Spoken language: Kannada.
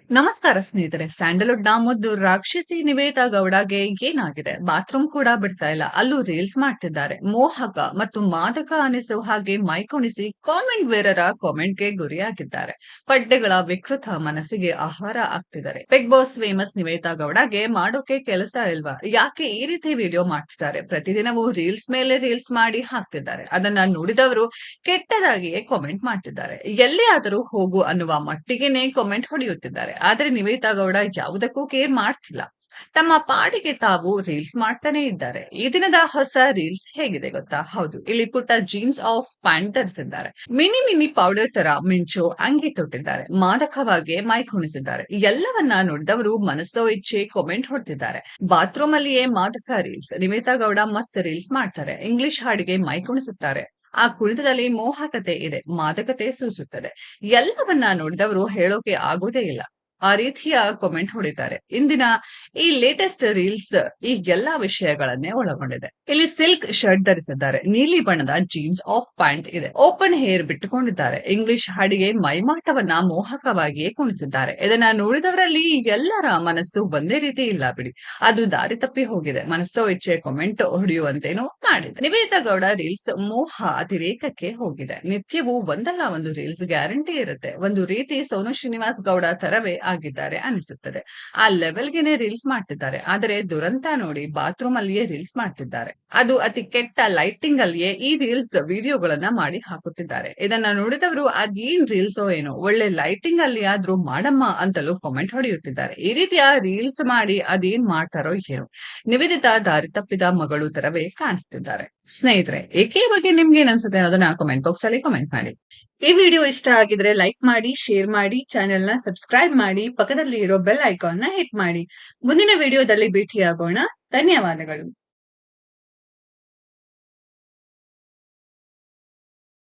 ನಮಸ್ಕಾರ ಸ್ನೇಹಿತರೆ. ಸ್ಯಾಂಡಲ್ವುಡ್ ನ ಮುದ್ದು ರಾಕ್ಷಸಿ ನಿವೇತಾ ಗೌಡಗೆ ಏನಾಗಿದೆ? ಬಾತ್ರೂಮ್ ಕೂಡ ಬಿಡ್ತಾ ಇಲ್ಲ. ಅಲ್ಲೂ ರೀಲ್ಸ್ ಮಾಡ್ತಿದ್ದಾರೆ. ಮೋಹಕ ಮತ್ತು ಮಾದಕ ಅನಿಸುವ ಹಾಗೆ ಮೈಕುಣಿಸಿ ಕಾಮೆಂಟ್ ಬೇರರ ಕಾಮೆಂಟ್ಗೆ ಗುರಿಯಾಗಿದ್ದಾರೆ. ಪಡ್ಡೆಗಳ ವಿಕೃತ ಮನಸ್ಸಿಗೆ ಆಹಾರ ಆಗ್ತಿದ್ದಾರೆ. ಬಿಗ್ ಬಾಸ್ ಫೇಮಸ್ ನಿವೇತಾ ಗೌಡಗೆ ಮಾಡೋಕೆ ಕೆಲಸ ಇಲ್ವಾ? ಯಾಕೆ ಈ ರೀತಿ ವಿಡಿಯೋ ಮಾಡ್ತಿದ್ದಾರೆ? ಪ್ರತಿದಿನವೂ ರೀಲ್ಸ್ ಮೇಲೆ ರೀಲ್ಸ್ ಮಾಡಿ ಹಾಕ್ತಿದ್ದಾರೆ. ಅದನ್ನ ನೋಡಿದವರು ಕೆಟ್ಟದಾಗಿಯೇ ಕಾಮೆಂಟ್ ಮಾಡ್ತಿದ್ದಾರೆ. ಎಲ್ಲೇ ಆದರೂ ಹೋಗು ಅನ್ನುವ ಮಟ್ಟಿಗೆನೇ ಕಾಮೆಂಟ್ ಹೊಡೆಯುತ್ತಿದ್ದಾರೆ. ಆದ್ರೆ ನಿವೇತಾ ಗೌಡ ಯಾವುದಕ್ಕೂ ಕೇರ್ ಮಾಡ್ತಿಲ್ಲ. ತಮ್ಮ ಪಾಡಿಗೆ ತಾವು ರೀಲ್ಸ್ ಮಾಡ್ತಾನೆ ಇದ್ದಾರೆ. ಈ ದಿನದ ಹೊಸ ರೀಲ್ಸ್ ಹೇಗಿದೆ ಗೊತ್ತಾ? ಹೌದು, ಇಲ್ಲಿ ಪುಟ್ಟ ಜೀನ್ಸ್ ಆಫ್ ಪ್ಯಾಂಟ್ ಧರಿಸಿದ್ದಾರೆ. ಮಿನಿ ಮಿನಿ ಪೌಡರ್ ತರ ಮಿಂಚು ಅಂಗಿ ತೊಟ್ಟಿದ್ದಾರೆ. ಮಾದಕವಾಗಿ ಮೈಕ್ ಕುಣಿಸಿದ್ದಾರೆ. ಎಲ್ಲವನ್ನ ನೋಡಿದವರು ಮನಸ್ಸೋ ಇಚ್ಛೆ ಕಾಮೆಂಟ್ ಹೊಡ್ತಿದ್ದಾರೆ. ಬಾತ್ರೂಮ್ ಅಲ್ಲಿಯೇ ಮಾದಕ ರೀಲ್ಸ್. ನಿವೇತಾ ಗೌಡ ಮಸ್ತ್ ರೀಲ್ಸ್ ಮಾಡ್ತಾರೆ. ಇಂಗ್ಲಿಷ್ ಹಾಡಿಗೆ ಮೈಕ್ ಕುಣಿಸುತ್ತಾರೆ. ಆ ಕುಣಿತದಲ್ಲಿ ಮೋಹಕತೆ ಇದೆ, ಮಾದಕತೆ ಸೂಸುತ್ತದೆ. ಎಲ್ಲವನ್ನ ನೋಡಿದವರು ಹೇಳೋಕೆ ಆಗೋದೇ ಇಲ್ಲ. ಆ ರೀತಿಯ ಕಾಮೆಂಟ್ ಹೊಡಿತಾರೆ. ಇಂದಿನ ಈ ಲೇಟೆಸ್ಟ್ ರೀಲ್ಸ್ ಈ ಎಲ್ಲಾ ವಿಷಯಗಳನ್ನೇ ಒಳಗೊಂಡಿದೆ. ಇಲ್ಲಿ ಸಿಲ್ಕ್ ಶರ್ಟ್ ಧರಿಸಿದ್ದಾರೆ. ನೀಲಿ ಬಣ್ಣದ ಜೀನ್ಸ್ ಆಫ್ ಪ್ಯಾಂಟ್ ಇದೆ. ಓಪನ್ ಹೇರ್ ಬಿಟ್ಟುಕೊಂಡಿದ್ದಾರೆ. ಇಂಗ್ಲಿಷ್ ಹಾಡಿಗೆ ಮೈಮಾಟವನ್ನ ಮೋಹಕವಾಗಿಯೇ ಕುಣಿಸಿದ್ದಾರೆ. ಇದನ್ನ ನೋಡಿದವರಲ್ಲಿ ಎಲ್ಲರ ಮನಸ್ಸು ಒಂದೇ ರೀತಿ ಇಲ್ಲ ಬಿಡಿ. ಅದು ದಾರಿ ತಪ್ಪಿ ಹೋಗಿದೆ. ಮನಸ್ಸೋ ಇಚ್ಛೆ ಕಾಮೆಂಟ್ ಹೊಡೆಯುವಂತೇನೋ ಮಾಡಿದೆ. ನಿವೇತಾ ಗೌಡ ರೀಲ್ಸ್ ಮೋಹ ಅತಿರೇಕಕ್ಕೆ ಹೋಗಿದೆ. ನಿತ್ಯವೂ ಒಂದಲ್ಲ ಒಂದು ರೀಲ್ಸ್ ಗ್ಯಾರಂಟಿ ಇರುತ್ತೆ. ಒಂದು ರೀತಿ ಸೋನು ಶ್ರೀನಿವಾಸ್ ಗೌಡ ತರವೇ ಆಗಿದ್ದಾರೆ ಅನಿಸುತ್ತದೆ. ಆ ಲೆವೆಲ್ಗೆನೆ ರೀಲ್ಸ್ ಮಾಡ್ತಿದ್ದಾರೆ. ಆದರೆ ದುರಂತ ನೋಡಿ, ಬಾತ್ರೂಮ್ ಅಲ್ಲಿಯೇ ರೀಲ್ಸ್ ಮಾಡ್ತಿದ್ದಾರೆ. ಅದು ಅತಿ ಕೆಟ್ಟ ಲೈಟಿಂಗ್ ಅಲ್ಲಿಯೇ ಈ ರೀಲ್ಸ್ ವಿಡಿಯೋಗಳನ್ನ ಮಾಡಿ ಹಾಕುತ್ತಿದ್ದಾರೆ. ಇದನ್ನ ನೋಡಿದವರು ಅದೇನ್ ರೀಲ್ಸೋ ಏನೋ, ಒಳ್ಳೆ ಲೈಟಿಂಗ್ ಅಲ್ಲಿ ಆದ್ರೂ ಮಾಡಮ್ಮ ಅಂತಲೂ ಕಾಮೆಂಟ್ ಹೊಡೆಯುತ್ತಿದ್ದಾರೆ. ಈ ರೀತಿಯ ರೀಲ್ಸ್ ಮಾಡಿ ಅದೇನ್ ಮಾಡ್ತಾರೋ ಏನೋ. ನಿವೇದಿತಾ ದಾರಿ ತಪ್ಪಿದ ಮಗಳು ತರವೇ ಕಾಣಿಸ್ತಿದ್ದಾರೆ. ಸ್ನೇಹಿತರೆ, ಏಕೆ ಬಗ್ಗೆ ನಿಮ್ಗೆ ಏನ್ ಅನ್ನೋದನ್ನ ಕಾಮೆಂಟ್ ಬಾಕ್ಸ್ ಅಲ್ಲಿ ಕಾಮೆಂಟ್ ಮಾಡಿ. ಈ ವಿಡಿಯೋ ಇಷ್ಟ ಆಗಿದ್ರೆ ಲೈಕ್ ಮಾಡಿ, ಶೇರ್ ಮಾಡಿ, ಚಾನೆಲ್ ನ ಸಬ್ಸ್ಕ್ರೈಬ್ ಮಾಡಿ, ಪಕ್ಕದಲ್ಲಿ ಇರೋ ಬೆಲ್ ಐಕಾನ್ ನ ಹಿಟ್ ಮಾಡಿ. ಮುಂದಿನ ವಿಡಿಯೋದಲ್ಲಿ ಭೇಟಿಯಾಗೋಣ. ಧನ್ಯವಾದಗಳು.